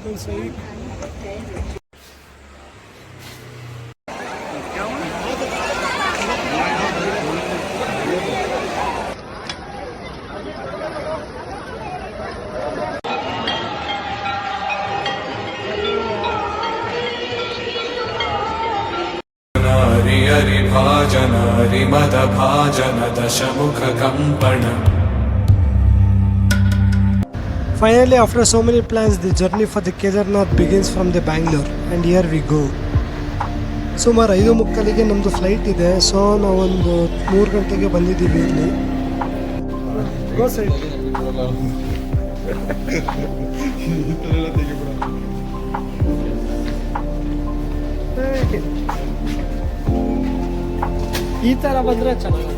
सही हरिभाजन हरिमदभाजन दशमुख कंपन. Finally, after so many plans, the journey for the Kedarnath begins from the Bangalore, and here we go. ಸುಮಾರು 5:30ಗೆ ನಮ್ಮದು flight ಇದೆ. So ನಾವೊಂದು 3 ಗಂಟೆಗೆ ಬಂದಿದ್ದೀವಿ ಇಲ್ಲಿ. ಗೋ ಸೈಡ್. ಈ ಥರ ಬಂದರೆ ಚೆನ್ನಾಗಿ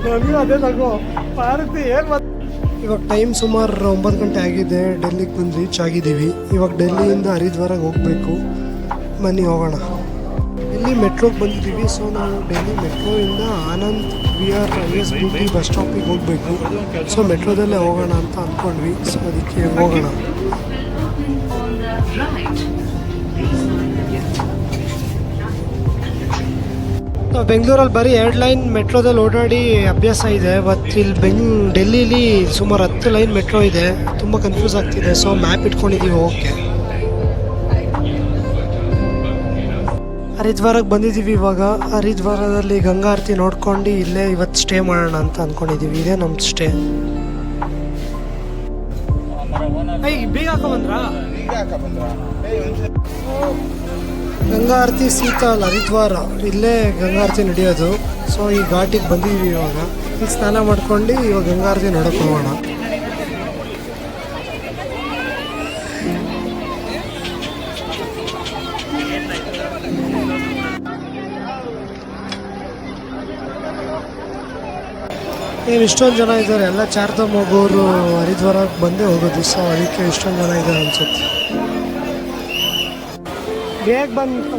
ನನಗೂ ಅದೇ ತಗೋ ಪಾರತಿ ಏನು. ಇವಾಗ ಟೈಮ್ ಸುಮಾರು 9 ಗಂಟೆ ಆಗಿದೆ. ಡೆಲ್ಲಿಗೆ ಬಂದು ರೀಚ್ ಆಗಿದ್ದೀವಿ. ಇವಾಗ ಡೆಲ್ಲಿಯಿಂದ ಹರಿದ್ವಾರಕ್ಕೆ ಹೋಗಬೇಕು. ಬನ್ನಿ ಹೋಗೋಣ. ಇಲ್ಲಿ ಮೆಟ್ರೋಗೆ ಬಂದಿದ್ದೀವಿ. ಸೊ ನಾವು ಡೆಲ್ಲಿ ಮೆಟ್ರೋಯಿಂದ ಆನಂದ್ ವಿಆರ್ ISBT ಬಸ್ ಸ್ಟಾಪಿಗೆ ಹೋಗಬೇಕು. ಸೊ ಮೆಟ್ರೋದಲ್ಲೇ ಹೋಗೋಣ ಅಂತ ಅಂದ್ಕೊಂಡ್ವಿ. ಸೊ ಅದಕ್ಕೆ ಹೋಗೋಣ. ನಾವು ಬೆಂಗಳೂರಲ್ಲಿ ಬರೀ 2 ಲೈನ್ ಮೆಟ್ರೋದಲ್ಲಿ ಓಡಾಡಿ ಅಭ್ಯಾಸ ಇದೆ. ಬಟ್ ಇಲ್ಲಿ ಡೆಲ್ಲಿಲಿ ಸುಮಾರು 10 ಲೈನ್ ಮೆಟ್ರೋ ಇದೆ. ತುಂಬ ಕನ್ಫ್ಯೂಸ್ ಆಗ್ತಿದೆ. ಸೊ ಮ್ಯಾಪ್ ಇಟ್ಕೊಂಡಿದ್ದೀವಿ ಓಕೆ. ಹರಿದ್ವಾರಕ್ಕೆ ಬಂದಿದ್ದೀವಿ. ಇವಾಗ ಹರಿದ್ವಾರದಲ್ಲಿ ಗಂಗಾ ಆರತಿ ನೋಡ್ಕೊಂಡು ಇಲ್ಲೇ ಇವತ್ತು ಸ್ಟೇ ಮಾಡೋಣ ಅಂತ ಅಂದ್ಕೊಂಡಿದ್ದೀವಿ. ಇದೇ ನಮ್ಮ ಸ್ಟೇ. ಬೀಗ ಹಾಕೊಂಡ್ರಾ? ಗಂಗಾ ಆರತಿ ಸೀತಾ ಅಲ್ಲ, ಹರಿದ್ವಾರ ಇಲ್ಲೇ ಗಂಗಾ ಆರತಿ ನಡೆಯೋದು. ಸೊ ಈ ಘಾಟಿಗೆ ಬಂದಿದ್ದೀವಿ. ಇವಾಗ ಇಲ್ಲಿ ಸ್ನಾನ ಮಾಡ್ಕೊಂಡು ಇವಾಗ ಗಂಗಾ ಆರತಿ ನೋಡೋಕೆ ಹೋಗೋಣ. ಏನು ಇಷ್ಟೊಂದು ಜನ ಇದ್ದಾರೆ. ಎಲ್ಲ ಚಾರ್ಧಾಮ್ ಹೋಗೋರು ಹರಿದ್ವಾರಕ್ಕೆ ಬಂದೇ ಹೋಗೋದು. ಸೊ ಅದಕ್ಕೆ ಇಷ್ಟೊಂದು ಜನ ಇದ್ದಾರೆ ಅನ್ಸುತ್ತೆ. ಬೇಗ ಬಂದು